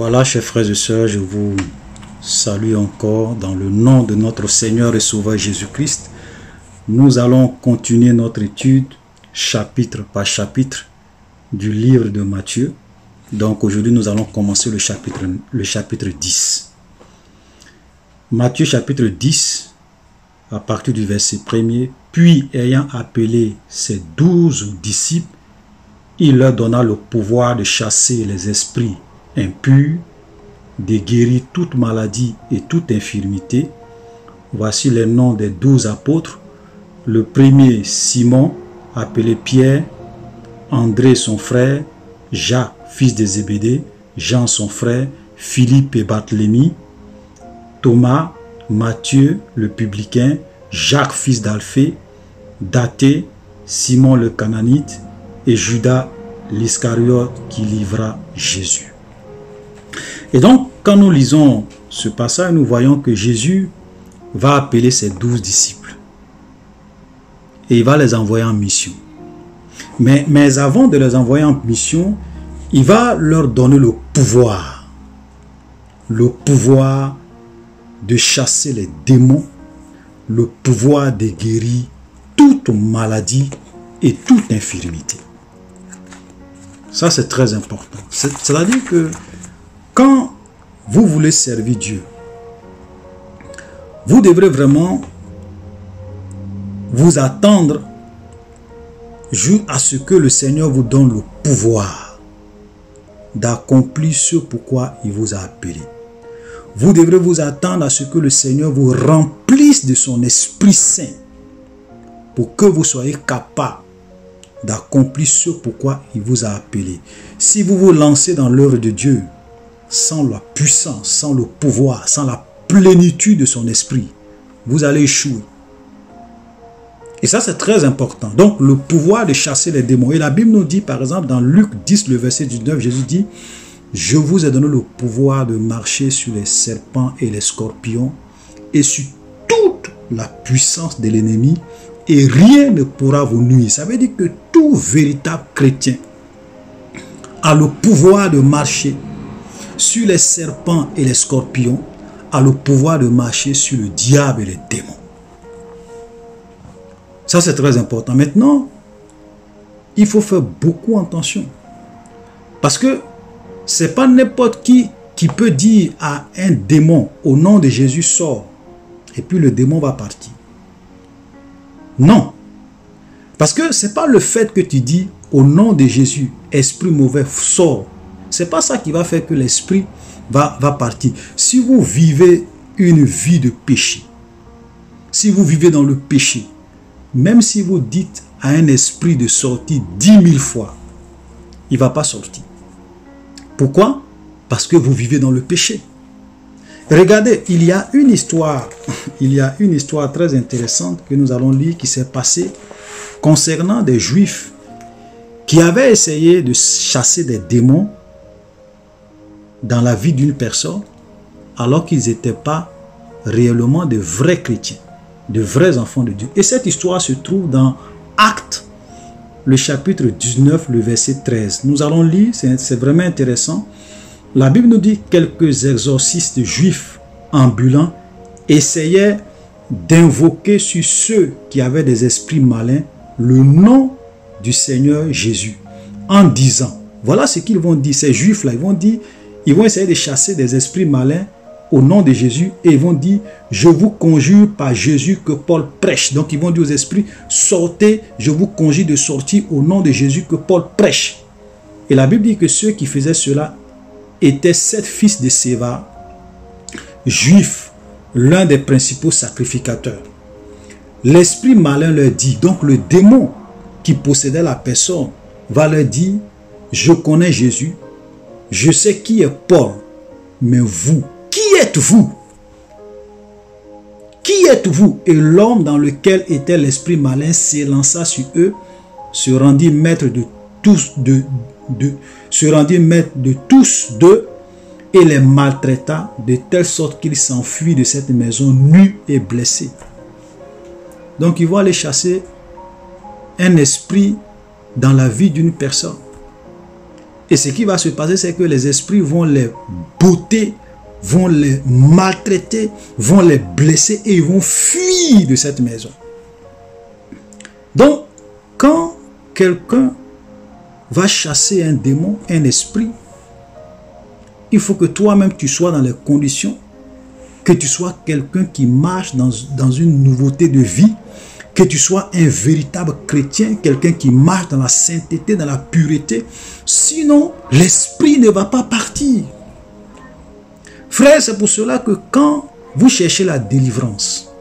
Voilà, chers frères et sœurs, je vous salue encore dans le nom de notre Seigneur et Sauveur Jésus-Christ. Nous allons continuer notre étude chapitre par chapitre du livre de Matthieu. Donc aujourd'hui, nous allons commencer le chapitre 10. Matthieu chapitre 10, à partir du verset 1er. Puis, ayant appelé ses 12 disciples, il leur donna le pouvoir de chasser les esprits impurs, de guérir toute maladie et toute infirmité. Voici les noms des 12 apôtres. Le premier, Simon, appelé Pierre, André son frère, Jacques, fils de Zébédée, Jean son frère, Philippe et Barthélemy, Thomas, Matthieu le publicain, Jacques fils d'Alphée, Dathée, Simon le Cananite et Judas l'Iscariote qui livra Jésus. Et donc, quand nous lisons ce passage, nous voyons que Jésus va appeler ses 12 disciples et il va les envoyer en mission. Mais avant de les envoyer en mission, il va leur donner le pouvoir de chasser les démons, le pouvoir de guérir toute maladie et toute infirmité. Ça, c'est très important. C'est-à-dire que quand vous voulez servir Dieu, vous devrez vraiment vous attendre à ce que le Seigneur vous donne le pouvoir d'accomplir ce pourquoi il vous a appelé. Vous devrez vous attendre à ce que le Seigneur vous remplisse de son Esprit Saint pour que vous soyez capable d'accomplir ce pourquoi il vous a appelé. Si vous vous lancez dans l'œuvre de Dieu sans la puissance, sans le pouvoir, sans la plénitude de son esprit, vous allez échouer. Et ça, c'est très important. Donc, le pouvoir de chasser les démons. Et la Bible nous dit, par exemple, dans Luc 10, le verset 19, Jésus dit, « Je vous ai donné le pouvoir de marcher sur les serpents et les scorpions et sur toute la puissance de l'ennemi, et rien ne pourra vous nuire. » Ça veut dire que tout véritable chrétien a le pouvoir de marcher sur les serpents et les scorpions, a le pouvoir de marcher sur le diable et les démons. Ça, c'est très important. Maintenant, il faut faire beaucoup attention. Parce que ce n'est pas n'importe qui peut dire à un démon, au nom de Jésus, sors. Et puis le démon va partir. Non. Parce que ce n'est pas le fait que tu dis, au nom de Jésus, esprit mauvais, sors. Ce n'est pas ça qui va faire que l'esprit va partir. Si vous vivez une vie de péché, si vous vivez dans le péché, même si vous dites à un esprit de sortir 10 000 fois, il ne va pas sortir. Pourquoi? Parce que vous vivez dans le péché. Regardez, il y a une histoire très intéressante que nous allons lire qui s'est passée concernant des Juifs qui avaient essayé de chasser des démons dans la vie d'une personne alors qu'ils n'étaient pas réellement de vrais chrétiens, de vrais enfants de Dieu. Et cette histoire se trouve dans Actes, le chapitre 19, le verset 13. Nous allons lire, c'est vraiment intéressant. La Bible nous dit que quelques exorcistes juifs ambulants essayaient d'invoquer sur ceux qui avaient des esprits malins le nom du Seigneur Jésus en disant, voilà ce qu'ils vont dire, ces juifs-là, ils vont essayer de chasser des esprits malins au nom de Jésus et ils vont dire, je vous conjure par Jésus que Paul prêche. Donc ils vont dire aux esprits, sortez, je vous conjure de sortir au nom de Jésus que Paul prêche. Et la Bible dit que ceux qui faisaient cela étaient 7 fils de Séva, juifs, l'un des principaux sacrificateurs. L'esprit malin leur dit, donc le démon qui possédait la personne va leur dire, je connais Jésus, je sais qui est Paul, mais vous, qui êtes-vous? Qui êtes-vous? Et l'homme dans lequel était l'esprit malin s'élança sur eux, se rendit maître de tous d'eux et les maltraita de telle sorte qu'ils s'enfuient de cette maison nus et blessés. Donc ils vont aller chasser un esprit dans la vie d'une personne. Et ce qui va se passer, c'est que les esprits vont les botter, vont les maltraiter, vont les blesser et ils vont fuir de cette maison. Donc, quand quelqu'un va chasser un démon, un esprit, il faut que toi-même tu sois dans les conditions, que tu sois quelqu'un qui marche dans une nouveauté de vie, que tu sois un véritable chrétien, quelqu'un qui marche dans la sainteté, dans la pureté. Sinon, l'esprit ne va pas partir. Frère, c'est pour cela que quand vous cherchez la délivrance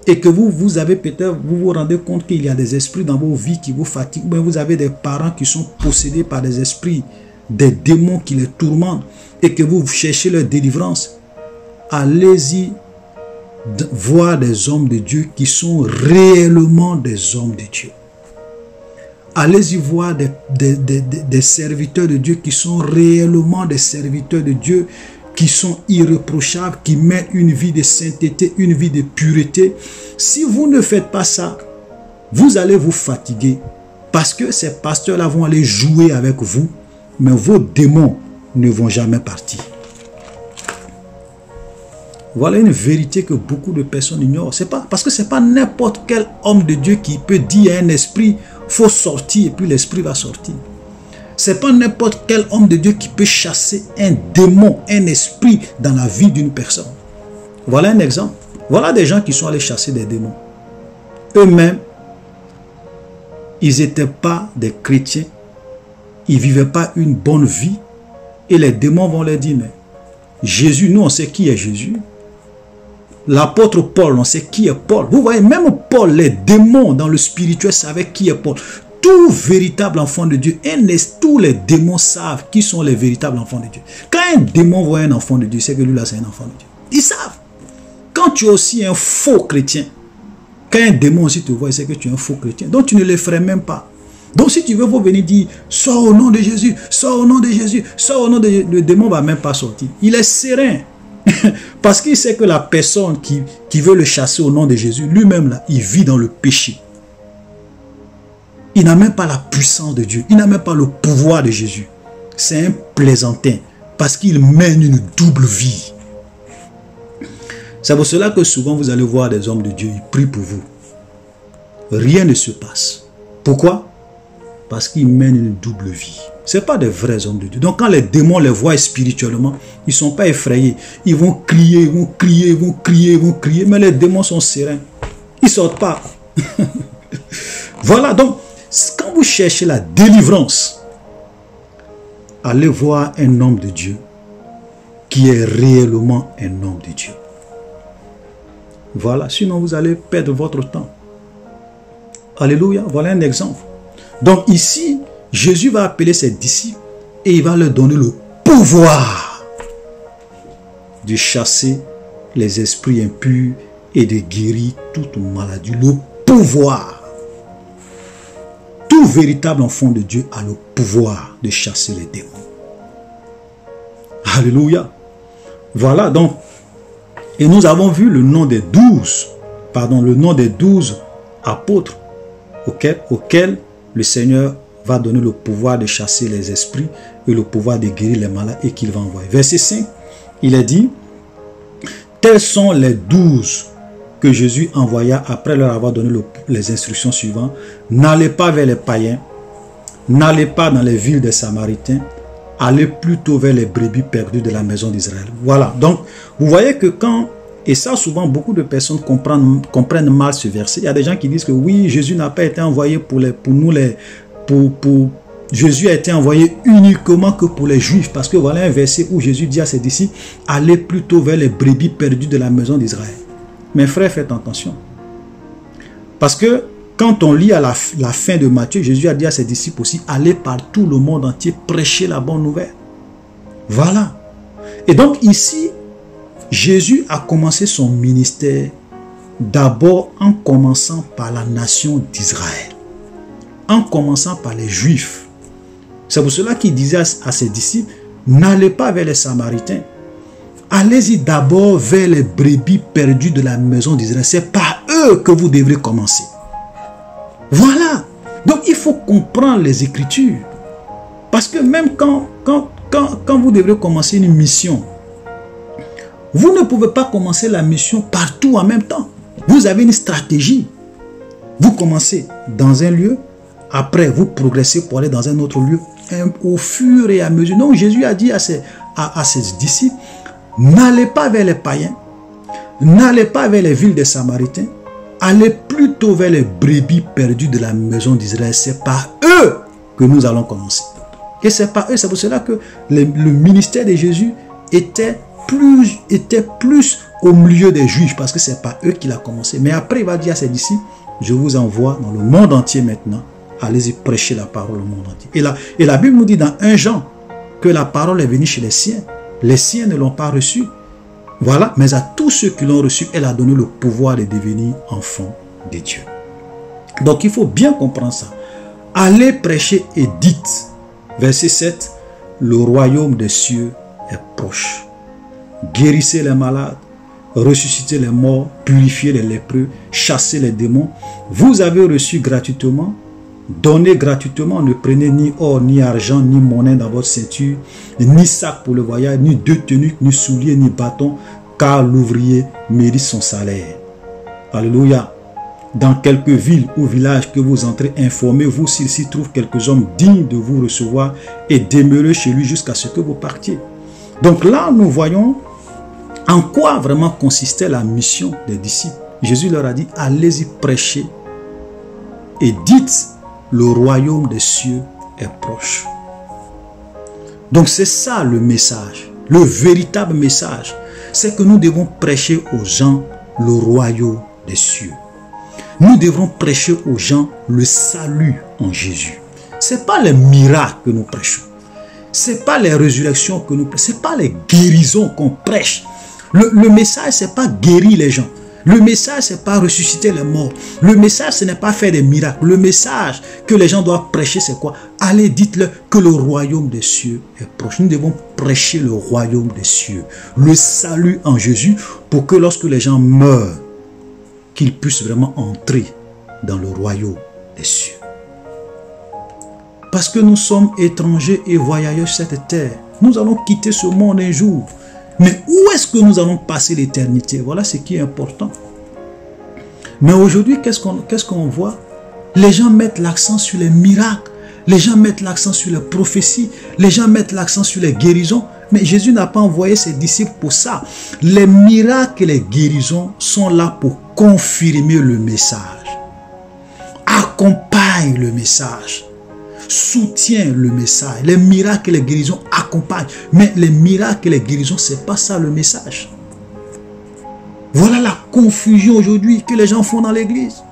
et que vous avez peut-être, vous vous rendez compte qu'il y a des esprits dans vos vies qui vous fatiguent, mais vous avez des parents qui sont possédés par des esprits, des démons qui les tourmentent et que vous cherchez leur délivrance, allez-y voir des hommes de Dieu qui sont réellement des hommes de Dieu. Allez-y voir des serviteurs de Dieu qui sont réellement des serviteurs de Dieu, qui sont irréprochables, qui mènent une vie de sainteté, une vie de pureté. Si vous ne faites pas ça, vous allez vous fatiguer parce que ces pasteurs-là vont aller jouer avec vous, mais vos démons ne vont jamais partir. Voilà une vérité que beaucoup de personnes ignorent. C'est pas, parce que ce n'est pas n'importe quel homme de Dieu qui peut dire à un esprit, il faut sortir, et puis l'esprit va sortir. Ce n'est pas n'importe quel homme de Dieu qui peut chasser un démon, un esprit dans la vie d'une personne. Voilà un exemple. Voilà des gens qui sont allés chasser des démons. Eux-mêmes, ils n'étaient pas des chrétiens. Ils ne vivaient pas une bonne vie. Et les démons vont leur dire, mais Jésus, nous on sait qui est Jésus. L'apôtre Paul, on sait qui est Paul. Vous voyez, même Paul, les démons dans le spirituel savaient qui est Paul. Tout véritable enfant de Dieu, tous les démons savent qui sont les véritables enfants de Dieu. Quand un démon voit un enfant de Dieu, c'est que lui là c'est un enfant de Dieu. Ils savent. Quand tu es aussi un faux chrétien, quand un démon aussi te voit, c'est que tu es un faux chrétien. Donc tu ne le ferais même pas. Donc si tu veux vous venir dire, sors au nom de Jésus, sors au nom de Jésus, sors au nom de Jésus, le démon ne va même pas sortir. Il est serein. Parce qu'il sait que la personne qui veut le chasser au nom de Jésus, lui-même là, il vit dans le péché. Il n'a même pas la puissance de Dieu. Il n'a même pas le pouvoir de Jésus. C'est un plaisantin. Parce qu'il mène une double vie. C'est pour cela que souvent vous allez voir des hommes de Dieu, ils prient pour vous. Rien ne se passe. Pourquoi? Parce qu'ils mènent une double vie. Ce n'est pas des vrais hommes de Dieu. Donc quand les démons les voient spirituellement, ils ne sont pas effrayés. Ils vont crier, ils vont crier, ils vont crier, ils vont crier. Mais les démons sont sereins. Ils ne sortent pas. Voilà, donc quand vous cherchez la délivrance, allez voir un homme de Dieu qui est réellement un homme de Dieu. Voilà, sinon vous allez perdre votre temps. Alléluia, voilà un exemple. Donc ici, Jésus va appeler ses disciples et il va leur donner le pouvoir de chasser les esprits impurs et de guérir toute maladie. Le pouvoir. Tout véritable enfant de Dieu a le pouvoir de chasser les démons. Alléluia. Voilà donc. Et nous avons vu le nom des 12 apôtres auxquels le Seigneur va donner le pouvoir de chasser les esprits et le pouvoir de guérir les malades et qu'il va envoyer. Verset 5, il est dit, tels sont les 12 que Jésus envoya après leur avoir donné les instructions suivantes. N'allez pas vers les païens, n'allez pas dans les villes des Samaritains, allez plutôt vers les brebis perdues de la maison d'Israël. Voilà, donc vous voyez que quand, et ça souvent beaucoup de personnes comprennent mal ce verset, il y a des gens qui disent que oui, Jésus n'a pas été envoyé Jésus a été envoyé uniquement que pour les Juifs, parce que voilà un verset où Jésus dit à ses disciples, allez plutôt vers les brebis perdues de la maison d'Israël. Mes frères, faites attention. Parce que quand on lit à la fin de Matthieu, Jésus a dit à ses disciples aussi, allez par tout le monde entier, prêcher la bonne nouvelle. Voilà. Et donc ici, Jésus a commencé son ministère d'abord en commençant par la nation d'Israël. En commençant par les Juifs. C'est pour cela qu'il disait à ses disciples, n'allez pas vers les Samaritains. Allez-y d'abord vers les brebis perdues de la maison d'Israël. C'est par eux que vous devrez commencer. Voilà. Donc il faut comprendre les Écritures. Parce que même quand vous devrez commencer une mission, vous ne pouvez pas commencer la mission partout en même temps. Vous avez une stratégie. Vous commencez dans un lieu, après vous progressez pour aller dans un autre lieu, au fur et à mesure. Donc Jésus a dit à ses disciples, n'allez pas vers les païens, n'allez pas vers les villes des Samaritains, allez plutôt vers les brebis perdues de la maison d'Israël. C'est par eux que nous allons commencer. Et c'est par eux, c'est pour cela que le ministère de Jésus était plus au milieu des Juifs, parce que c'est pas eux qu'il a commencé. Mais après, il va dire à ses disciples, je vous envoie dans le monde entier maintenant, allez-y prêcher la parole au monde entier. Et la Bible nous dit dans 1 Jean que la parole est venue chez les siens ne l'ont pas reçue. Voilà, mais à tous ceux qui l'ont reçue, elle a donné le pouvoir de devenir enfants de Dieu. Donc il faut bien comprendre ça. Allez prêcher et dites, verset 7, le royaume des cieux est proche. Guérissez les malades, ressuscitez les morts, purifiez les lépreux, chassez les démons. Vous avez reçu gratuitement, donnez gratuitement, ne prenez ni or, ni argent, ni monnaie dans votre ceinture, ni sac pour le voyage, ni deux tuniques, ni souliers, ni bâton, car l'ouvrier mérite son salaire. Alléluia. Dans quelques villes ou villages que vous entrez, informez-vous s'il s'y trouve quelques hommes dignes de vous recevoir et demeurez chez lui jusqu'à ce que vous partiez. Donc là, nous voyons en quoi vraiment consistait la mission des disciples. Jésus leur a dit, allez-y prêcher et dites, le royaume des cieux est proche. Donc c'est ça le message, le véritable message. C'est que nous devons prêcher aux gens le royaume des cieux. Nous devrons prêcher aux gens le salut en Jésus. Ce n'est pas les miracles que nous prêchons. Ce n'est pas les résurrections que nous prêchons. Ce n'est pas les guérisons qu'on prêche. Le message, ce n'est pas guérir les gens. Le message, ce n'est pas ressusciter les morts. Le message, ce n'est pas faire des miracles. Le message que les gens doivent prêcher, c'est quoi? Allez, dites-le que le royaume des cieux est proche. Nous devons prêcher le royaume des cieux. Le salut en Jésus pour que lorsque les gens meurent, qu'ils puissent vraiment entrer dans le royaume des cieux. Parce que nous sommes étrangers et voyageurs sur cette terre. Nous allons quitter ce monde un jour. Mais où est-ce que nous allons passer l'éternité? Voilà ce qui est important. Mais aujourd'hui, qu'est-ce qu'on voit? Les gens mettent l'accent sur les miracles. Les gens mettent l'accent sur les prophéties. Les gens mettent l'accent sur les guérisons. Mais Jésus n'a pas envoyé ses disciples pour ça. Les miracles et les guérisons sont là pour confirmer le message. Accompagne le message. Soutient le message. Les miracles et les guérisons accompagnent. Mais les miracles et les guérisons, ce n'est pas ça le message. Voilà la confusion aujourd'hui que les gens font dans l'église.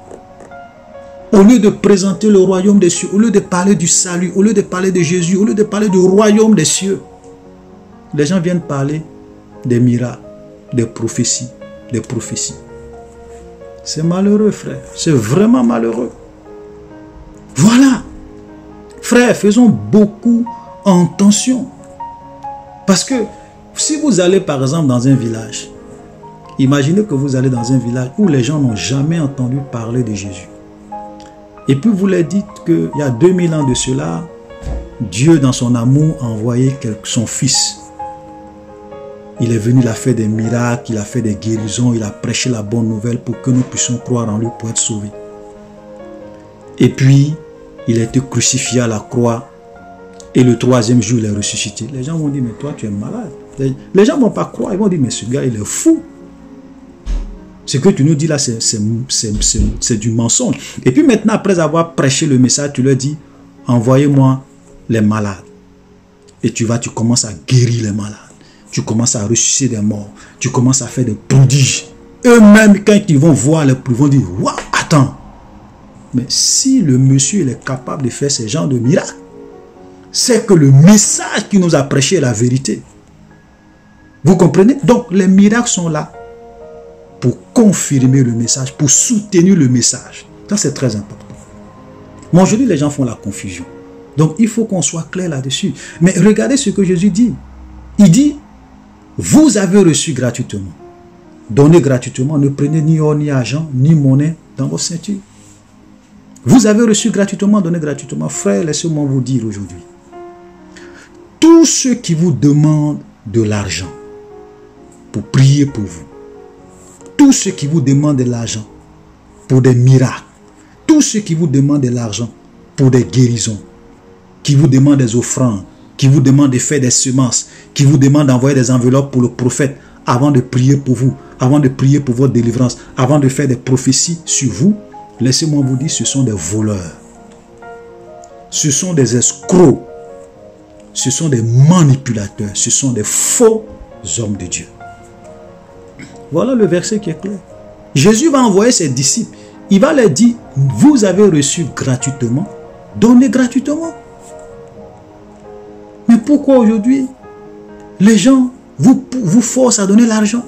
Au lieu de présenter le royaume des cieux, au lieu de parler du salut, au lieu de parler de Jésus, au lieu de parler du royaume des cieux, les gens viennent parler des miracles, des prophéties, C'est malheureux, frère. C'est vraiment malheureux. Voilà. Frère, faisons beaucoup attention. Parce que si vous allez par exemple dans un village, imaginez que vous allez dans un village où les gens n'ont jamais entendu parler de Jésus. Et puis vous leur dites qu'il y a 2000 ans de cela, Dieu dans son amour a envoyé son fils. Il est venu, il a fait des miracles, il a fait des guérisons, il a prêché la bonne nouvelle pour que nous puissions croire en lui pour être sauvés. Et puis, il a été crucifié à la croix et le 3e jour, il est ressuscité. Les gens vont dire, mais toi, tu es malade. Les gens ne vont pas croire, ils vont dire, mais ce gars, il est fou. Ce que tu nous dis là, c'est du mensonge. Et puis maintenant, après avoir prêché le message, tu leur dis, envoyez-moi les malades. Et tu commences à guérir les malades. Tu commences à ressusciter des morts. Tu commences à faire des prodiges. Eux-mêmes, quand ils vont voir les prodiges, ils vont dire, waouh, attends. Mais si le monsieur il est capable de faire ce genre de miracles, c'est que le message qu'il nous a prêché est la vérité. Vous comprenez? Donc les miracles sont là pour confirmer le message, pour soutenir le message. Ça c'est très important. Mais aujourd'hui les gens font la confusion. Donc il faut qu'on soit clair là-dessus. Mais regardez ce que Jésus dit. Il dit, vous avez reçu gratuitement. Donnez gratuitement, ne prenez ni or, ni argent, ni monnaie dans vos ceintures. Vous avez reçu gratuitement, donnez gratuitement. Frère, laissez-moi vous dire aujourd'hui. tous ceux qui vous demandent de l'argent pour prier pour vous, tous ceux qui vous demandent de l'argent pour des miracles, tous ceux qui vous demandent de l'argent pour des guérisons, qui vous demandent des offrandes, qui vous demandent de faire des semences, qui vous demandent d'envoyer des enveloppes pour le prophète avant de prier pour vous, avant de prier pour votre délivrance, avant de faire des prophéties sur vous, laissez-moi vous dire, ce sont des voleurs. Ce sont des escrocs. Ce sont des manipulateurs. Ce sont des faux hommes de Dieu. Voilà le verset qui est clair. Jésus va envoyer ses disciples. Il va leur dire, vous avez reçu gratuitement, donnez gratuitement. Mais pourquoi aujourd'hui, les gens vous forcent à donner l'argent?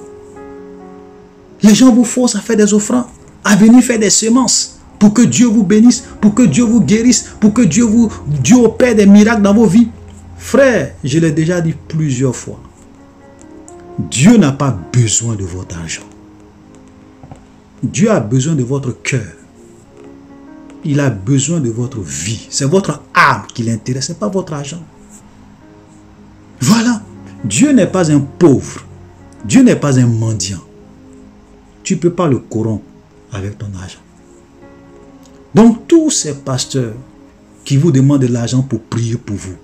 Les gens vous forcent à faire des offrandes, à venir faire des semences, pour que Dieu vous bénisse, pour que Dieu vous guérisse, pour que Dieu opère des miracles dans vos vies. Frère, je l'ai déjà dit plusieurs fois, Dieu n'a pas besoin de votre argent. Dieu a besoin de votre cœur. Il a besoin de votre vie. C'est votre âme qui l'intéresse, ce n'est pas votre argent. Voilà. Dieu n'est pas un pauvre. Dieu n'est pas un mendiant. Tu ne peux pas le corrompre avec ton argent. Donc tous ces pasteurs qui vous demandent de l'argent pour prier pour vous,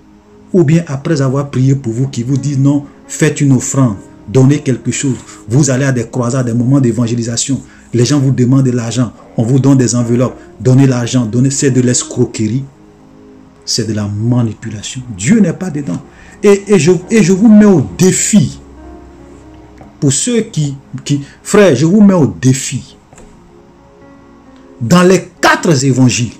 ou bien après avoir prié pour vous, qui vous disent non, faites une offrande, donnez quelque chose, vous allez à des croisades, des moments d'évangélisation, les gens vous demandent de l'argent, on vous donne des enveloppes, donnez l'argent, c'est de l'escroquerie, c'est de la manipulation. Dieu n'est pas dedans. Et je vous mets au défi, pour ceux frère, je vous mets au défi, dans les 4 évangiles,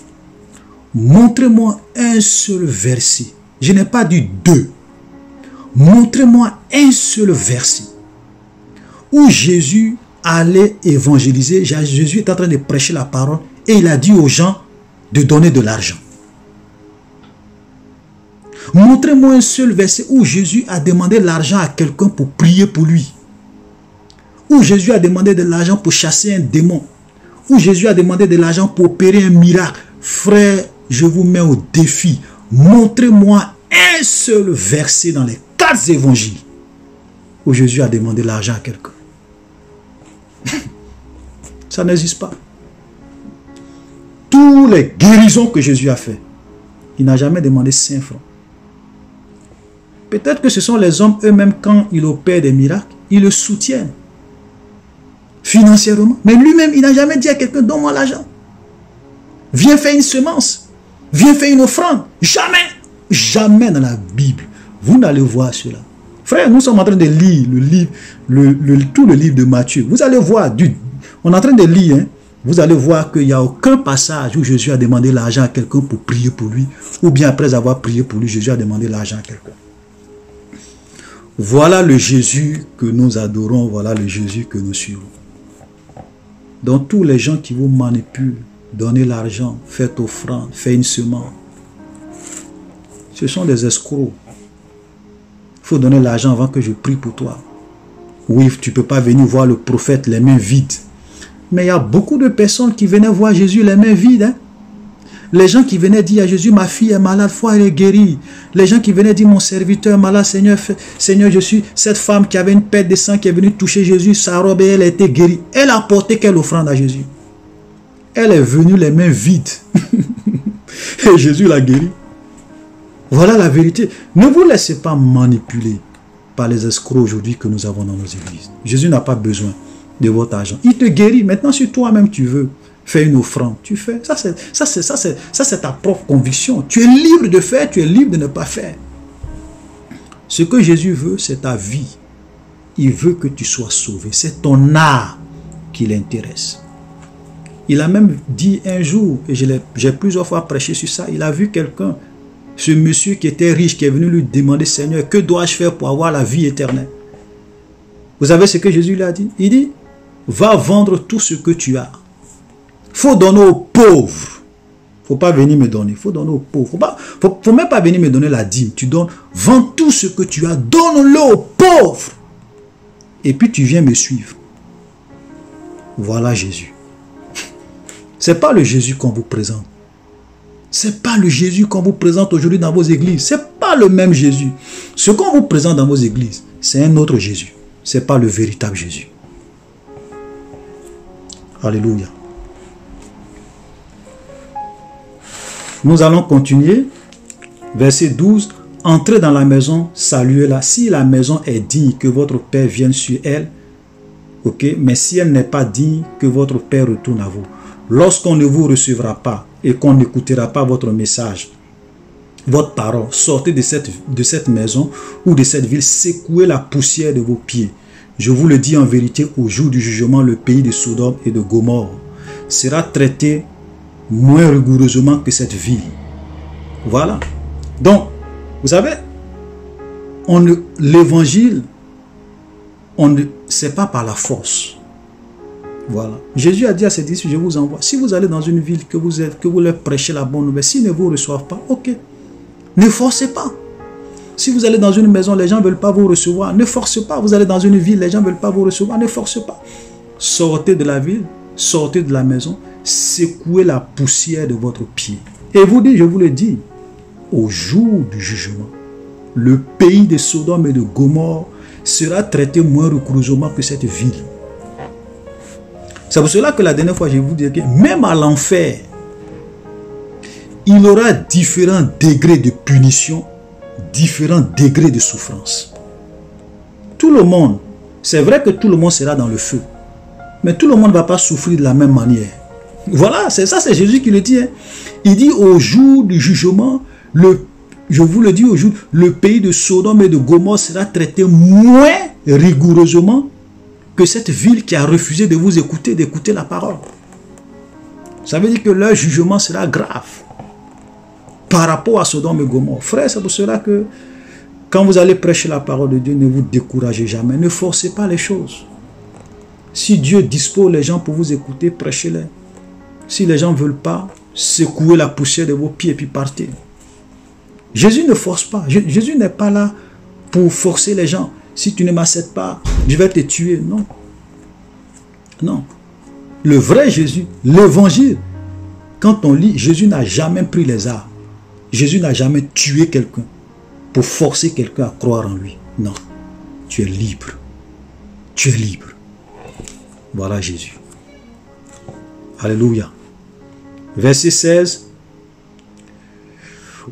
montrez-moi un seul verset. Je n'ai pas dit 2. Montrez-moi un seul verset où Jésus allait évangéliser. Jésus est en train de prêcher la parole et il a dit aux gens de donner de l'argent. Montrez-moi un seul verset où Jésus a demandé l'argent à quelqu'un pour prier pour lui. Où Jésus a demandé de l'argent pour chasser un démon. Où Jésus a demandé de l'argent pour opérer un miracle. Frère, je vous mets au défi. Montrez-moi un seul verset dans les 4 évangiles où Jésus a demandé l'argent à quelqu'un. Ça n'existe pas. Toutes les guérisons que Jésus a fait, il n'a jamais demandé 5 francs. Peut-être que ce sont les hommes eux-mêmes, quand ils opèrent des miracles, ils le soutiennent financièrement. Mais lui-même, il n'a jamais dit à quelqu'un, donne-moi l'argent. Viens faire une semence. Viens faire une offrande. Jamais. Jamais dans la Bible. Vous n'allez voir cela. Frère, nous sommes en train de lire tout le livre de Matthieu. Vous allez voir, on est en train de lire, hein, vous allez voir qu'il n'y a aucun passage où Jésus a demandé l'argent à quelqu'un pour prier pour lui, ou bien après avoir prié pour lui, Jésus a demandé l'argent à quelqu'un. Voilà le Jésus que nous adorons, voilà le Jésus que nous suivons. Donc tous les gens qui vous manipulent, donnez l'argent, faites offrande, faites une semence, ce sont des escrocs. Il faut donner l'argent avant que je prie pour toi. Oui, tu ne peux pas venir voir le prophète les mains vides. Mais il y a beaucoup de personnes qui venaient voir Jésus les mains vides. Hein? Les gens qui venaient dire à Jésus, ma fille est malade, foi, elle est guérie. Les gens qui venaient dire, mon serviteur est malade, Seigneur, je suis cette femme qui avait une perte de sang qui est venue toucher Jésus, sa robe et elle a été guérie. Elle a apporté quelle offrande à Jésus? Elle est venue les mains vides. Et Jésus l'a guérie. Voilà la vérité. Ne vous laissez pas manipuler par les escrocs aujourd'hui que nous avons dans nos églises. Jésus n'a pas besoin de votre argent. Il te guérit. Maintenant, si toi-même tu veux faire une offrande, tu fais. Ça, c'est ta propre conviction. Tu es libre de faire, tu es libre de ne pas faire. Ce que Jésus veut, c'est ta vie. Il veut que tu sois sauvé. C'est ton âme qui l'intéresse. Il a même dit un jour, et j'ai plusieurs fois prêché sur ça, il a vu quelqu'un, ce monsieur qui était riche, qui est venu lui demander, Seigneur, que dois-je faire pour avoir la vie éternelle? Vous savez ce que Jésus lui a dit? Il dit, va vendre tout ce que tu as. Il faut donner aux pauvres. Il ne faut pas venir me donner. Il faut donner aux pauvres. Il ne faut même pas venir me donner la dîme. Tu donnes, vends tout ce que tu as, donne-le aux pauvres. Et puis tu viens me suivre. Voilà Jésus. Ce n'est pas le Jésus qu'on vous présente. Ce n'est pas le Jésus qu'on vous présente aujourd'hui dans vos églises. Ce n'est pas pas le même Jésus. Ce qu'on vous présente dans vos églises, c'est un autre Jésus. Ce n'est pas le véritable Jésus. Alléluia. Nous allons continuer. Verset 12. Entrez dans la maison, saluez-la. Si la maison est digne, que votre Père vienne sur elle. Ok, mais si elle n'est pas digne, que votre Père retourne à vous. Lorsqu'on ne vous recevra pas et qu'on n'écoutera pas votre message, votre parole, sortez de cette maison ou de cette ville, secouez la poussière de vos pieds. Je vous le dis en vérité, au jour du jugement, le pays de Sodome et de Gomorrhe sera traité moins rigoureusement que cette ville. Voilà. Donc, vous savez, l'évangile, c'est pas par la force. Voilà. Jésus a dit à ses disciples, je vous envoie. Si vous allez dans une ville, que vous leur prêchez la bonne nouvelle, s'ils ne vous reçoivent pas, ok. Ne forcez pas. Si vous allez dans une maison, les gens ne veulent pas vous recevoir. Ne forcez pas. Vous allez dans une ville, les gens ne veulent pas vous recevoir. Ne forcez pas. Sortez de la ville, sortez de la maison, secouez la poussière de votre pied. Et vous dites, je vous le dis, au jour du jugement, le pays de Sodome et de Gomorrhe sera traité moins rigoureusement que cette ville. C'est pour cela que la dernière fois, je vous disais que même à l'enfer, il y aura différents degrés de punition, différents degrés de souffrance. Tout le monde, c'est vrai que tout le monde sera dans le feu, mais tout le monde ne va pas souffrir de la même manière. Voilà, c'est ça, c'est Jésus qui le dit. Hein. Il dit au jour du jugement, je vous le dis au jour, le pays de Sodome et de Gomorrhe sera traité moins rigoureusement que cette ville qui a refusé de vous écouter, d'écouter la parole. Ça veut dire que leur jugement sera grave par rapport à Sodome et Gomorrhe. Frère, c'est pour cela que quand vous allez prêcher la parole de Dieu, ne vous découragez jamais, ne forcez pas les choses. Si Dieu dispose les gens pour vous écouter, prêchez-les. Si les gens ne veulent pas, secouez la poussière de vos pieds et puis partez. Jésus ne force pas. Jésus n'est pas là pour forcer les gens. Si tu ne m'acceptes pas, je vais te tuer. Non. Non. Le vrai Jésus, l'évangile, quand on lit, Jésus n'a jamais pris les armes. Jésus n'a jamais tué quelqu'un pour forcer quelqu'un à croire en lui. Non. Tu es libre. Tu es libre. Voilà Jésus. Alléluia. Verset 16.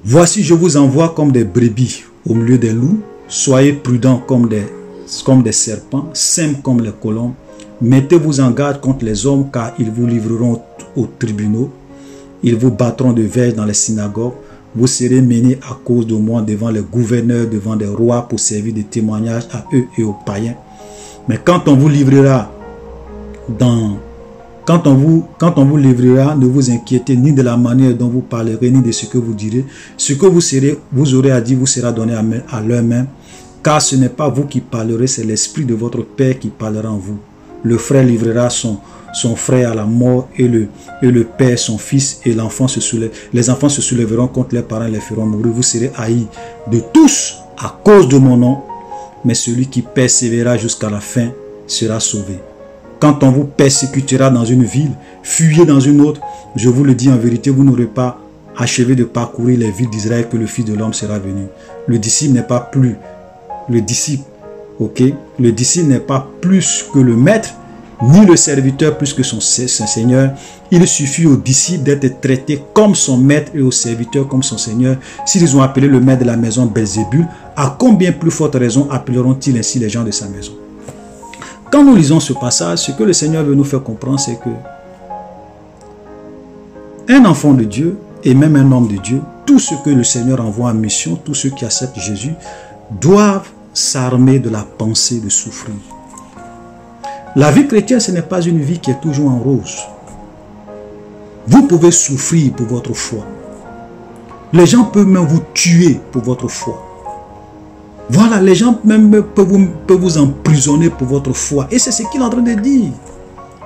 Voici, je vous envoie comme des brebis au milieu des loups. Soyez prudents comme des serpents, simples comme les colombes. Mettez-vous en garde contre les hommes, car ils vous livreront aux tribunaux. Ils vous battront de verge dans les synagogues. Vous serez menés à cause de moi devant les gouverneurs, devant des rois, pour servir de témoignage à eux et aux païens. Mais quand on vous livrera ne vous inquiétez ni de la manière dont vous parlerez, ni de ce que vous direz. Ce que vous aurez à dire vous sera donné à leurs mains. Car ce n'est pas vous qui parlerez, c'est l'Esprit de votre Père qui parlera en vous. Le frère livrera son frère à la mort et le père son fils, et les enfants se soulèveront contre leurs parents et les feront mourir. Vous serez haïs de tous à cause de mon nom, mais celui qui persévérera jusqu'à la fin sera sauvé. Quand on vous persécutera dans une ville, fuyez dans une autre. Je vous le dis en vérité, vous n'aurez pas achevé de parcourir les villes d'Israël que le Fils de l'homme sera venu. Le disciple n'est pas plus. Le disciple, ok? Le disciple n'est pas plus que le maître, ni le serviteur plus que son Seigneur. Il suffit au disciple d'être traité comme son maître et au serviteur comme son Seigneur. S'ils ont appelé le maître de la maison Belzébul, à combien plus forte raison appelleront-ils ainsi les gens de sa maison? Quand nous lisons ce passage, ce que le Seigneur veut nous faire comprendre, c'est que un enfant de Dieu et même un homme de Dieu, tout ce que le Seigneur envoie en mission, tous ceux qui acceptent Jésus, doivent s'armer de la pensée de souffrir. La vie chrétienne, ce n'est pas une vie qui est toujours en rose. Vous pouvez souffrir pour votre foi. Les gens peuvent même vous tuer pour votre foi. Voilà, les gens même peuvent vous emprisonner pour votre foi. Et c'est ce qu'il est en train de dire.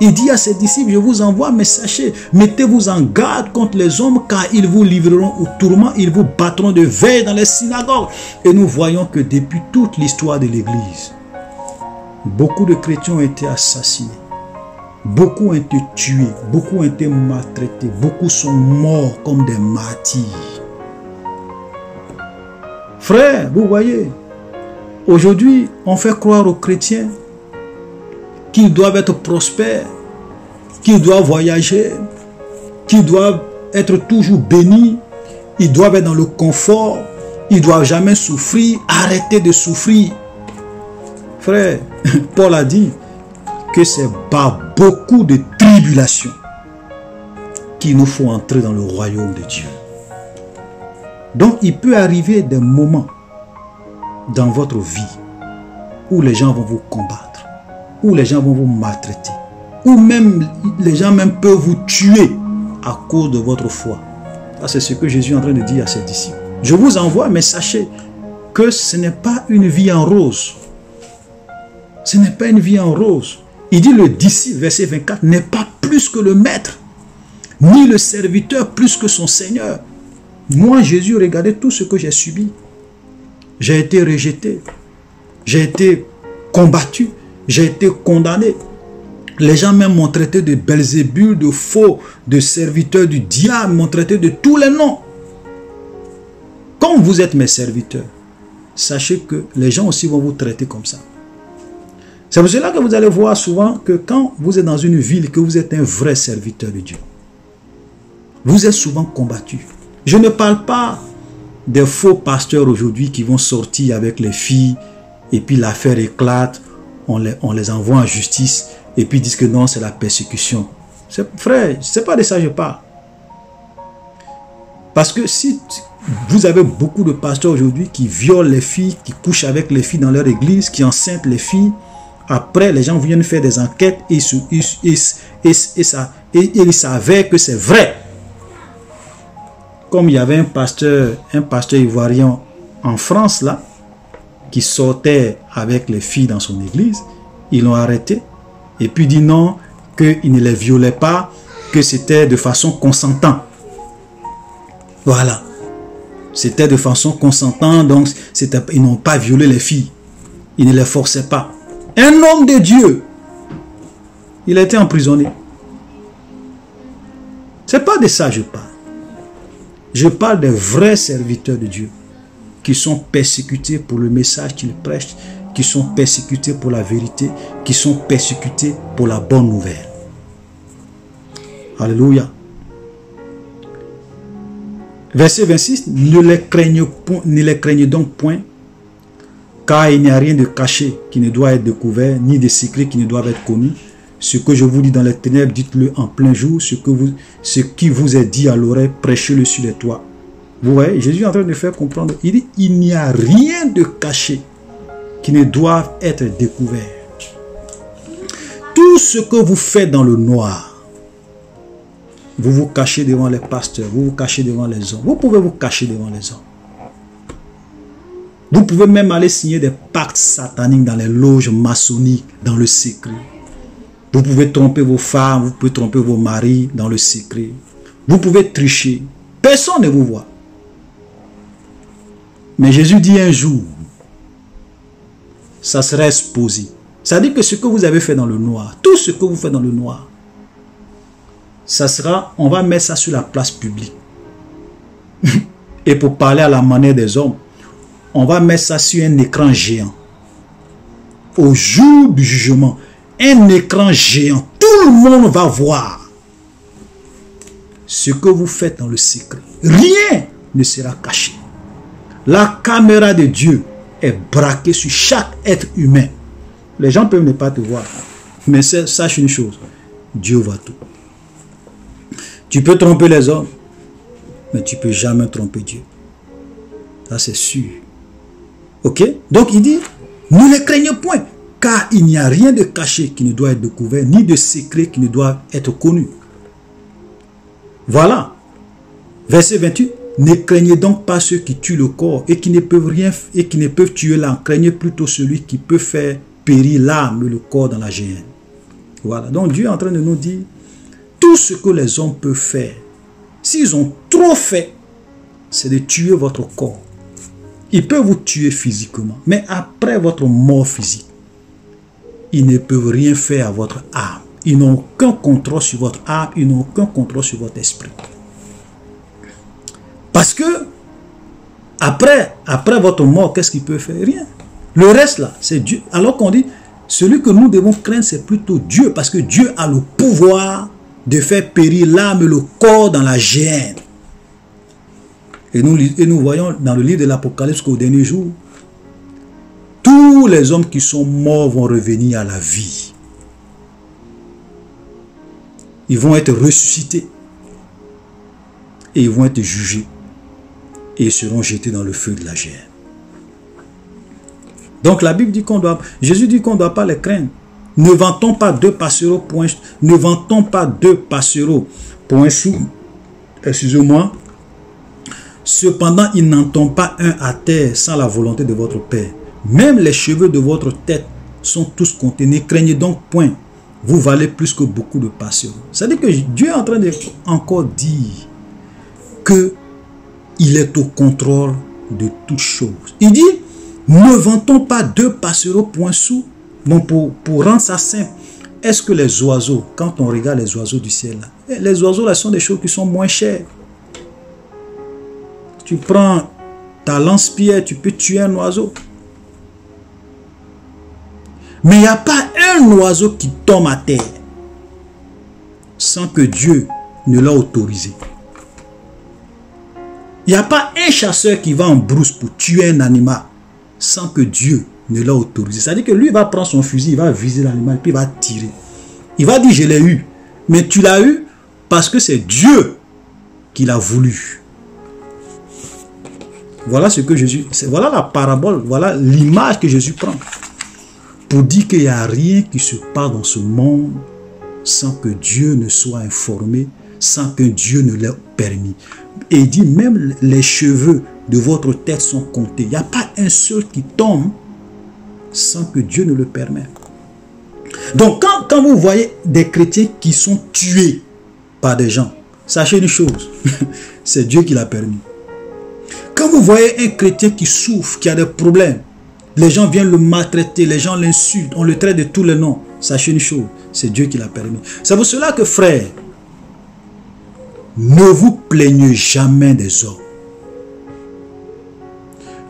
Il dit à ses disciples, je vous envoie, mais sachez, mettez-vous en garde contre les hommes, car ils vous livreront au tourment, ils vous battront de verge dans les synagogues. Et nous voyons que depuis toute l'histoire de l'Église, beaucoup de chrétiens ont été assassinés. Beaucoup ont été tués, beaucoup ont été maltraités, beaucoup sont morts comme des martyrs. Frère, vous voyez, aujourd'hui, on fait croire aux chrétiens qu'ils doivent être prospères, qu'ils doivent voyager, qu'ils doivent être toujours bénis, ils doivent être dans le confort, ils ne doivent jamais souffrir, arrêter de souffrir. Frère, Paul a dit que c'est par beaucoup de tribulations qu'il nous faut entrer dans le royaume de Dieu. Donc, il peut arriver des moments dans votre vie où les gens vont vous combattre, où les gens vont vous maltraiter, où même les gens même peuvent vous tuer à cause de votre foi. Ça, c'est ce que Jésus est en train de dire à ses disciples. Je vous envoie, mais sachez que ce n'est pas une vie en rose. Ce n'est pas une vie en rose. Il dit le disciple, verset 24, n'est pas plus que le maître, ni le serviteur plus que son Seigneur. Moi, Jésus, regardez tout ce que j'ai subi. J'ai été rejeté. J'ai été combattu. J'ai été condamné. Les gens même m'ont traité de Belzébul, de faux, de serviteur du diable, m'ont traité de tous les noms. Comme vous êtes mes serviteurs, sachez que les gens aussi vont vous traiter comme ça. C'est pour cela que vous allez voir souvent que quand vous êtes dans une ville, que vous êtes un vrai serviteur de Dieu, vous êtes souvent combattu. Je ne parle pas des faux pasteurs aujourd'hui qui vont sortir avec les filles et puis l'affaire éclate, on les envoie en justice et puis disent que non, c'est la persécution. Frère, c'est pas de ça que je parle. Parce que si vous avez beaucoup de pasteurs aujourd'hui qui violent les filles, qui couchent avec les filles dans leur église, qui enceintent les filles, après les gens viennent faire des enquêtes et il s'avère que c'est vrai. Comme il y avait un pasteur ivoirien en France là, qui sortait avec les filles dans son église, ils l'ont arrêté et puis dit non, qu'il ne les violait pas, que c'était de façon consentante. Voilà. C'était de façon consentante, donc ils n'ont pas violé les filles. Ils ne les forçaient pas. Un homme de Dieu, il a été emprisonné. C'est pas de ça que je parle. Je parle des vrais serviteurs de Dieu qui sont persécutés pour le message qu'ils prêchent, qui sont persécutés pour la vérité, qui sont persécutés pour la bonne nouvelle. Alléluia. Verset 26, ne les craignez donc point, car il n'y a rien de caché qui ne doit être découvert, ni de secret qui ne doivent être connus. Ce que je vous dis dans les ténèbres, dites-le en plein jour. Ce qui vous est dit à l'oreille, prêchez-le sur les toits. Vous voyez, Jésus est en train de faire comprendre. Il dit, il n'y a rien de caché qui ne doit être découvert. Tout ce que vous faites dans le noir, vous vous cachez devant les pasteurs, vous vous cachez devant les hommes. Vous pouvez vous cacher devant les hommes. Vous pouvez même aller signer des pactes sataniques dans les loges maçonniques, dans le secret. Vous pouvez tromper vos femmes, vous pouvez tromper vos maris dans le secret. Vous pouvez tricher. Personne ne vous voit. Mais Jésus dit un jour, ça sera exposé. Ça dit que ce que vous avez fait dans le noir, tout ce que vous faites dans le noir, ça sera, on va mettre ça sur la place publique. Et pour parler à la manière des hommes, on va mettre ça sur un écran géant. Au jour du jugement, un écran géant. Tout le monde va voir ce que vous faites dans le secret. Rien ne sera caché. La caméra de Dieu est braquée sur chaque être humain. Les gens peuvent ne pas te voir. Mais sache une chose. Dieu voit tout. Tu peux tromper les hommes, mais tu ne peux jamais tromper Dieu. Ça c'est sûr. Ok? Donc il dit, ne les craignez point, car il n'y a rien de caché qui ne doit être découvert, ni de secret qui ne doit être connu. Voilà. Verset 28. Ne craignez donc pas ceux qui tuent le corps et qui ne peuvent rien et qui ne peuvent tuer l'âme. Craignez plutôt celui qui peut faire périr l'âme et le corps dans la géhenne. Voilà. Donc Dieu est en train de nous dire, tout ce que les hommes peuvent faire, s'ils ont trop fait, c'est de tuer votre corps. Ils peuvent vous tuer physiquement, mais après votre mort physique, ils ne peuvent rien faire à votre âme. Ils n'ont aucun contrôle sur votre âme, ils n'ont aucun contrôle sur votre esprit. Parce que, Après votre mort, qu'est-ce qu'il peut faire? Rien. Le reste là, c'est Dieu. Alors qu'on dit, celui que nous devons craindre, c'est plutôt Dieu, parce que Dieu a le pouvoir de faire périr l'âme et le corps dans la géhenne. Et nous voyons dans le livre de l'Apocalypse qu'au dernier jour, tous les hommes qui sont morts vont revenir à la vie. Ils vont être ressuscités. Et ils vont être jugés. Et ils seront jetés dans le feu de la géhenne. Donc la Bible dit qu'on doit, Jésus dit qu'on ne doit pas les craindre. Ne vantons pas deux passereaux pour un sou. Excusez-moi. Cependant, il n'en tombe pas un à terre sans la volonté de votre Père. Même les cheveux de votre tête sont tous comptés. Ne craignez donc point. Vous valez plus que beaucoup de passereaux. C'est-à-dire que Dieu est en train de encore dire que il est au contrôle de toutes choses. Il dit, ne vantons pas deux passereaux pour un sou. Bon, pour rendre ça simple, est-ce que les oiseaux, quand on regarde les oiseaux du ciel, là, les oiseaux là sont des choses qui sont moins chères. Tu prends ta lance-pierre, tu peux tuer un oiseau. Mais il n'y a pas un oiseau qui tombe à terre sans que Dieu ne l'a autorisé. Il n'y a pas un chasseur qui va en brousse pour tuer un animal sans que Dieu ne l'a autorisé. C'est-à-dire que lui va prendre son fusil, il va viser l'animal, puis il va tirer. Il va dire, je l'ai eu. Mais tu l'as eu parce que c'est Dieu qui l'a voulu. Voilà ce que Jésus... Voilà la parabole, voilà l'image que Jésus prend. Pour dire qu'il n'y a rien qui se passe dans ce monde sans que Dieu ne soit informé, sans que Dieu ne l'ait permis. Et il dit, même les cheveux de votre tête sont comptés. Il n'y a pas un seul qui tombe sans que Dieu ne le permette. Donc, quand vous voyez des chrétiens qui sont tués par des gens, sachez une chose, c'est Dieu qui l'a permis. Quand vous voyez un chrétien qui souffre, qui a des problèmes, les gens viennent le maltraiter, les gens l'insultent, on le traite de tous les noms, sachez une chose, c'est Dieu qui l'a permis. C'est pour cela que, frère, ne vous plaignez jamais des hommes.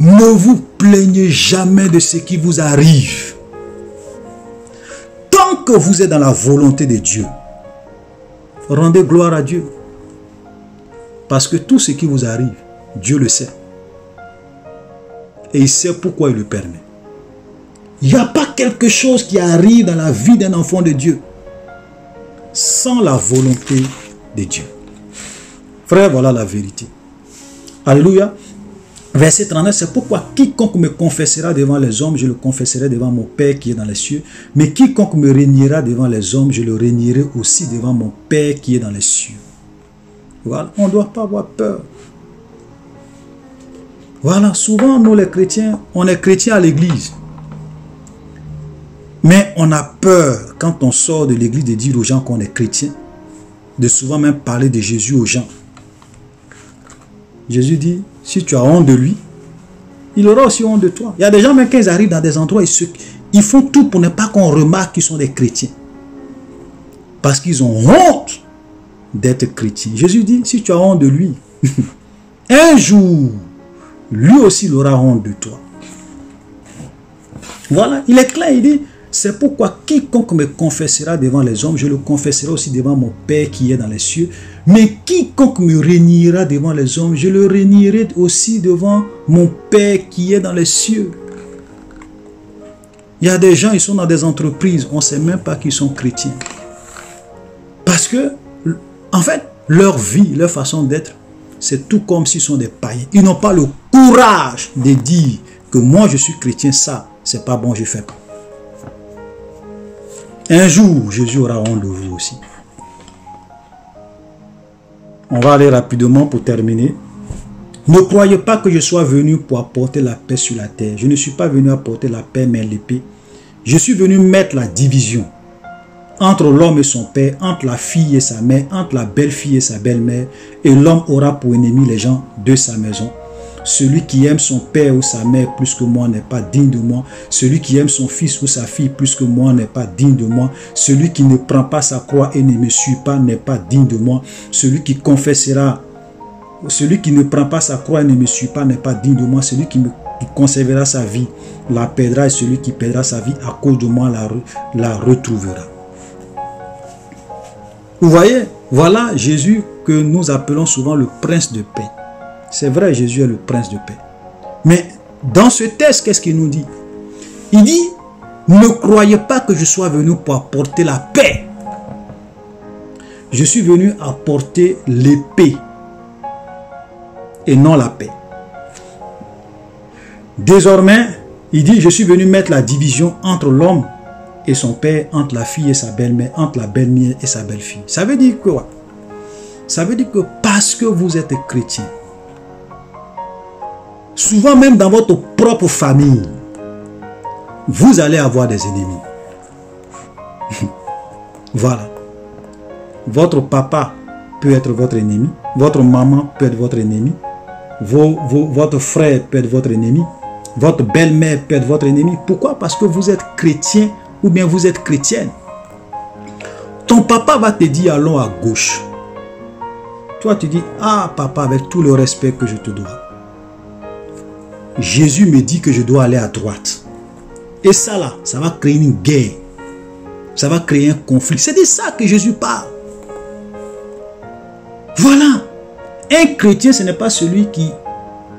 Ne vous plaignez jamais de ce qui vous arrive. Tant que vous êtes dans la volonté de Dieu, rendez gloire à Dieu. Parce que tout ce qui vous arrive, Dieu le sait. Et il sait pourquoi il le permet. Il n'y a pas quelque chose qui arrive dans la vie d'un enfant de Dieu sans la volonté de Dieu. Frère, voilà la vérité. Alléluia. Verset 39, c'est pourquoi quiconque me confessera devant les hommes, je le confesserai devant mon Père qui est dans les cieux. Mais quiconque me régnera devant les hommes, je le régnerai aussi devant mon Père qui est dans les cieux. Voilà, on ne doit pas avoir peur. Voilà, souvent nous les chrétiens, on est chrétiens à l'église. Mais on a peur quand on sort de l'église de dire aux gens qu'on est chrétien, de souvent même parler de Jésus aux gens. Jésus dit, si tu as honte de lui, il aura aussi honte de toi. Il y a des gens, même quand ils arrivent dans des endroits, ils font tout pour ne pas qu'on remarque qu'ils sont des chrétiens. Parce qu'ils ont honte d'être chrétiens. Jésus dit, si tu as honte de lui, un jour, lui aussi il aura honte de toi. Voilà, il est clair, il dit, c'est pourquoi quiconque me confessera devant les hommes, je le confesserai aussi devant mon Père qui est dans les cieux. Mais quiconque me régnera devant les hommes, je le régnerai aussi devant mon Père qui est dans les cieux. Il y a des gens, ils sont dans des entreprises, on ne sait même pas qu'ils sont chrétiens. Parce que, en fait, leur vie, leur façon d'être, c'est tout comme s'ils sont des païens. Ils n'ont pas le courage de dire que moi je suis chrétien, ça, c'est pas bon, je fais pas. Un jour, Jésus aura honte de vous aussi. On va aller rapidement pour terminer. Ne croyez pas que je sois venu pour apporter la paix sur la terre. Je ne suis pas venu apporter la paix, mais l'épée. Je suis venu mettre la division entre l'homme et son père, entre la fille et sa mère, entre la belle-fille et sa belle-mère. Et l'homme aura pour ennemi les gens de sa maison. Celui qui aime son père ou sa mère plus que moi n'est pas digne de moi. Celui qui aime son fils ou sa fille plus que moi n'est pas digne de moi. Celui qui ne prend pas sa croix et ne me suit pas n'est pas digne de moi. Celui qui confessera celui qui ne prend pas sa croix et ne me suit pas n'est pas digne de moi. Celui qui conservera sa vie la perdra, et celui qui perdra sa vie à cause de moi la retrouvera. Vous voyez, voilà Jésus que nous appelons souvent le prince de paix. C'est vrai, Jésus est le prince de paix. Mais dans ce texte, qu'est-ce qu'il nous dit? Il dit, ne croyez pas que je sois venu pour apporter la paix. Je suis venu apporter l'épée et non la paix. Désormais, il dit, je suis venu mettre la division entre l'homme et son père, entre la fille et sa belle-mère, entre la belle-mère et sa belle-fille. Ça veut dire quoi? Ça veut dire que parce que vous êtes chrétien, souvent même dans votre propre famille, vous allez avoir des ennemis. Voilà. Votre papa peut être votre ennemi, votre maman peut être votre ennemi, votre frère peut être votre ennemi, votre belle-mère peut être votre ennemi. Pourquoi? Parce que vous êtes chrétien ou bien vous êtes chrétienne. Ton papa va te dire allons à gauche. Toi tu dis, ah papa, avec tout le respect que je te dois, Jésus me dit que je dois aller à droite. Et ça là, ça va créer une guerre. Ça va créer un conflit. C'est de ça que Jésus parle. Voilà. Un chrétien, ce n'est pas celui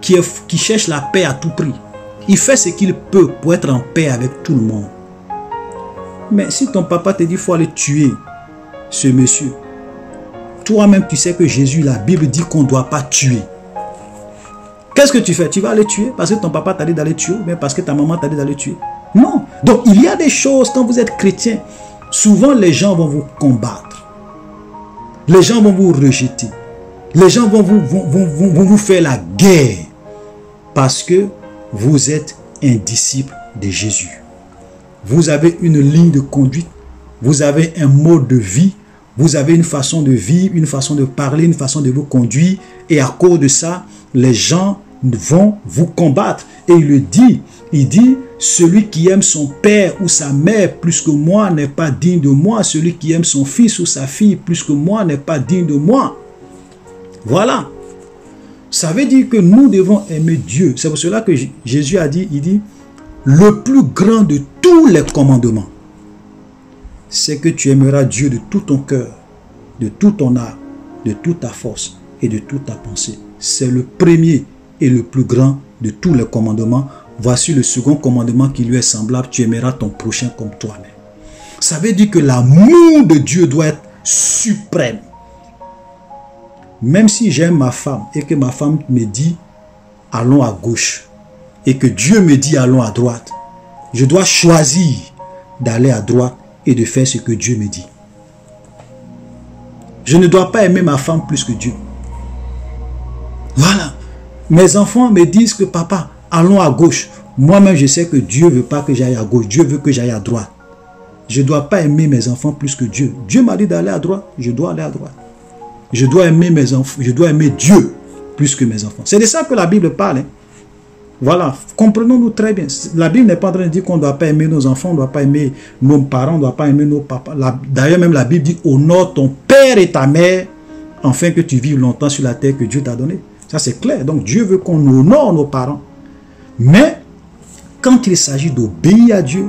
qui cherche la paix à tout prix. Il fait ce qu'il peut pour être en paix avec tout le monde. Mais si ton papa te dit qu'il faut aller tuer ce monsieur, toi-même tu sais que Jésus, la Bible dit qu'on ne doit pas tuer. Qu'est-ce que tu fais? Tu vas aller tuer parce que ton papa t'a dit d'aller tuer ou bien parce que ta maman t'a dit d'aller tuer? Non. Donc il y a des choses, quand vous êtes chrétien, souvent les gens vont vous combattre. Les gens vont vous rejeter. Les gens vont vous faire la guerre parce que vous êtes un disciple de Jésus. Vous avez une ligne de conduite, vous avez un mode de vie, vous avez une façon de vivre, une façon de parler, une façon de vous conduire, et à cause de ça, les gens vont vous combattre. Et il dit, celui qui aime son père ou sa mère plus que moi n'est pas digne de moi. Celui qui aime son fils ou sa fille plus que moi n'est pas digne de moi. Voilà. Ça veut dire que nous devons aimer Dieu. C'est pour cela que Jésus a dit, il dit, le plus grand de tous les commandements, c'est que tu aimeras Dieu de tout ton cœur, de toute ton âme, de toute ta force et de toute ta pensée. C'est le premier et le plus grand de tous les commandements. Voici le second commandement qui lui est semblable, tu aimeras ton prochain comme toi-même. Ça veut dire que l'amour de Dieu doit être suprême. Même si j'aime ma femme et que ma femme me dit allons à gauche et que Dieu me dit allons à droite, je dois choisir d'aller à droite et de faire ce que Dieu me dit. Je ne dois pas aimer ma femme plus que Dieu. Voilà. Mes enfants me disent que papa, allons à gauche. Moi-même, je sais que Dieu ne veut pas que j'aille à gauche. Dieu veut que j'aille à droite. Je ne dois pas aimer mes enfants plus que Dieu. Dieu m'a dit d'aller à droite. Je dois aller à droite. Je dois aimer mes enfants. Je dois aimer Dieu plus que mes enfants. C'est de ça que la Bible parle. Hein. Voilà. Comprenons-nous très bien. La Bible n'est pas en train de dire qu'on ne doit pas aimer nos enfants, on ne doit pas aimer nos parents, on ne doit pas aimer nos papas. D'ailleurs, même la Bible dit honore ton père et ta mère afin que tu vives longtemps sur la terre que Dieu t'a donnée. Ça, c'est clair. Donc, Dieu veut qu'on honore nos parents. Mais, quand il s'agit d'obéir à Dieu,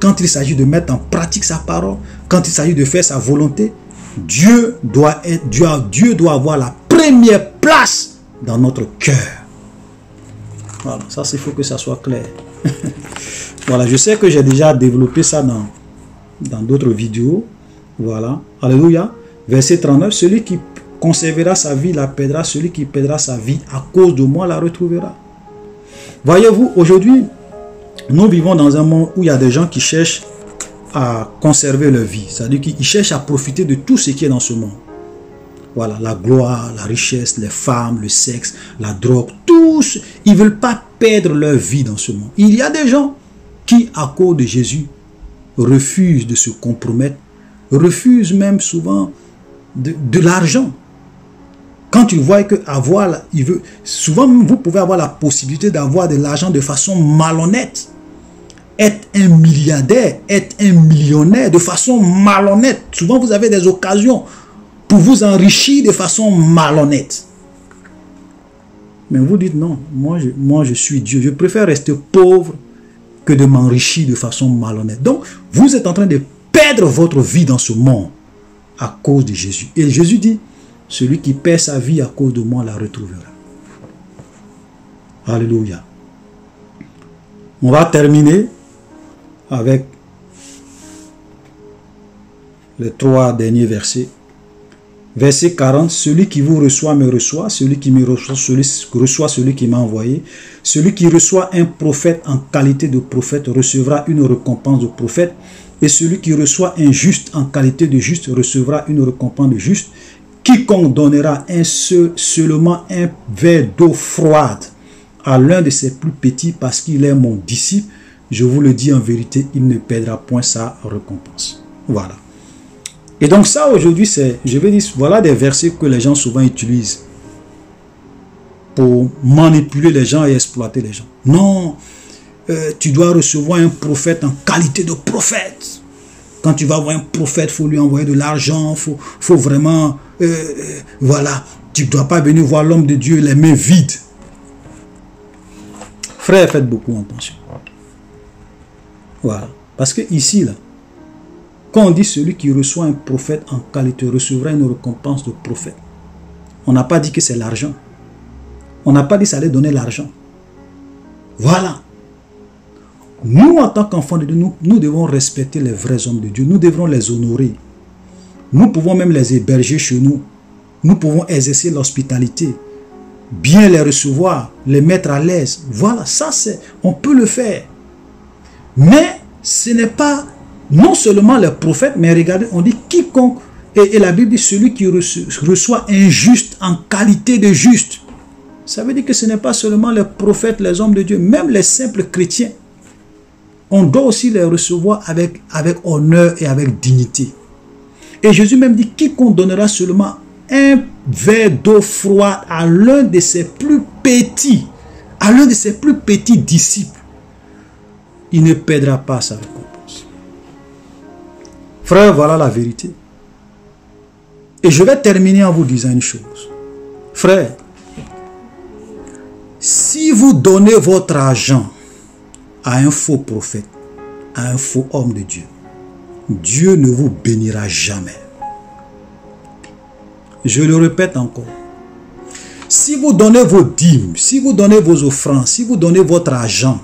quand il s'agit de mettre en pratique sa parole, quand il s'agit de faire sa volonté, Dieu doit avoir la première place dans notre cœur. Voilà, ça, il faut que ça soit clair. Voilà, je sais que j'ai déjà développé ça dans d'autres vidéos. Voilà, alléluia. Verset 39, celui qui conservera sa vie la perdra, celui qui perdra sa vie à cause de moi la retrouvera. Voyez-vous, aujourd'hui, nous vivons dans un monde où il y a des gens qui cherchent à conserver leur vie. C'est-à-dire qu'ils cherchent à profiter de tout ce qui est dans ce monde. Voilà, la gloire, la richesse, les femmes, le sexe, la drogue, tous, ils ne veulent pas perdre leur vie dans ce monde. Il y a des gens qui, à cause de Jésus, refusent de se compromettre, refusent même souvent de l'argent. Quand tu vois que souvent vous pouvez avoir la possibilité d'avoir de l'argent de façon malhonnête. Être un milliardaire, être un millionnaire de façon malhonnête. Souvent vous avez des occasions pour vous enrichir de façon malhonnête. Mais vous dites non, moi je suis Dieu. Je préfère rester pauvre que de m'enrichir de façon malhonnête. Donc, vous êtes en train de perdre votre vie dans ce monde à cause de Jésus. Et Jésus dit, celui qui perd sa vie à cause de moi la retrouvera. Alléluia. On va terminer avec les 3 derniers versets. Verset 40, celui qui vous reçoit me reçoit, celui qui me reçoit celui qui m'a envoyé. Celui qui reçoit un prophète en qualité de prophète recevra une récompense de prophète. Et celui qui reçoit un juste en qualité de juste recevra une récompense de juste. Quiconque donnera seulement un verre d'eau froide à l'un de ses plus petits parce qu'il est mon disciple, je vous le dis en vérité, il ne perdra point sa récompense. Voilà. Et donc ça aujourd'hui, je vais dire, voilà des versets que les gens souvent utilisent pour manipuler les gens et exploiter les gens. Non, tu dois recevoir un prophète en qualité de prophète. Quand tu vas voir un prophète, il faut lui envoyer de l'argent, faut vraiment, voilà, tu ne dois pas venir voir l'homme de Dieu les mains vides. Frère, faites beaucoup attention. Voilà, parce que ici, là, quand on dit celui qui reçoit un prophète en qualité recevra une récompense de prophète, on n'a pas dit que c'est l'argent. On n'a pas dit que ça allait donner l'argent. Voilà. Nous, en tant qu'enfants de Dieu, nous devons respecter les vrais hommes de Dieu. Nous devrons les honorer. Nous pouvons même les héberger chez nous. Nous pouvons exercer l'hospitalité. Bien les recevoir, les mettre à l'aise. Voilà, ça c'est, on peut le faire. Mais ce n'est pas non seulement les prophètes, mais regardez, on dit quiconque, et la Bible dit celui qui reçoit un juste en qualité de juste. Ça veut dire que ce n'est pas seulement les prophètes, les hommes de Dieu, même les simples chrétiens. On doit aussi les recevoir avec honneur et avec dignité. Et Jésus même dit quiconque donnera seulement un verre d'eau froide à l'un de ses plus petits, disciples, il ne perdra pas sa récompense. Frère, voilà la vérité. Et je vais terminer en vous disant une chose. Frère, si vous donnez votre argent à un faux prophète, à un faux homme de Dieu, Dieu ne vous bénira jamais. Je le répète encore. Si vous donnez vos dîmes, si vous donnez vos offrandes, si vous donnez votre argent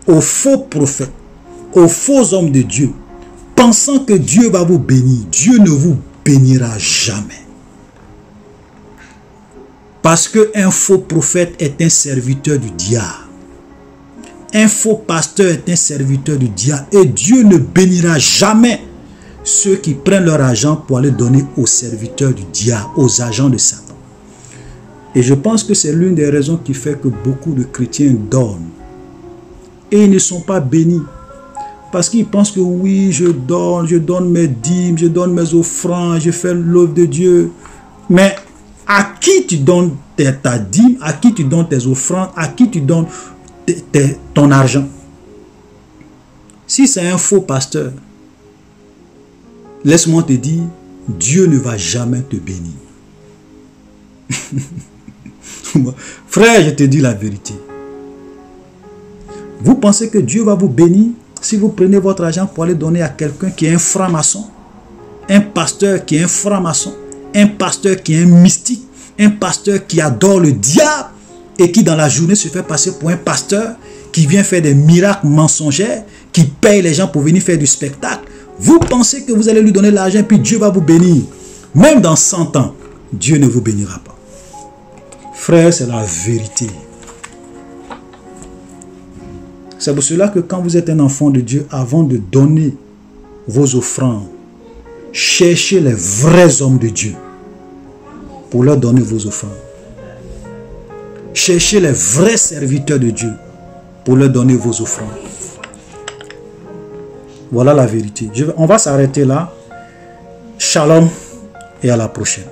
aux faux prophètes, aux faux hommes de Dieu, pensant que Dieu va vous bénir, Dieu ne vous bénira jamais. Parce qu'un faux prophète est un serviteur du diable. Un faux pasteur est un serviteur du diable. Et Dieu ne bénira jamais ceux qui prennent leur argent pour aller donner aux serviteurs du diable, aux agents de Satan. Et je pense que c'est l'une des raisons qui fait que beaucoup de chrétiens donnent. Et ils ne sont pas bénis. Parce qu'ils pensent que oui, je donne mes dîmes, je donne mes offrandes, je fais l'œuvre de Dieu. Mais à qui tu donnes ta dîme, à qui tu donnes tes offrandes, à qui tu donnes ton argent? Si c'est un faux pasteur, laisse-moi te dire, Dieu ne va jamais te bénir. Frère, je te dis la vérité. Vous pensez que Dieu va vous bénir si vous prenez votre argent pour aller donner à quelqu'un qui est un franc-maçon, un pasteur qui est un franc-maçon, un pasteur qui est un mystique, un pasteur qui adore le diable et qui dans la journée se fait passer pour un pasteur qui vient faire des miracles mensongers, qui paye les gens pour venir faire du spectacle? Vous pensez que vous allez lui donner l'argent et puis Dieu va vous bénir? Même dans 100 ans, Dieu ne vous bénira pas. Frère, c'est la vérité. C'est pour cela que quand vous êtes un enfant de Dieu, avant de donner vos offrandes, cherchez les vrais hommes de Dieu pour leur donner vos offrandes. Cherchez les vrais serviteurs de Dieu pour leur donner vos offrandes. Voilà la vérité. On va s'arrêter là. Shalom et à la prochaine.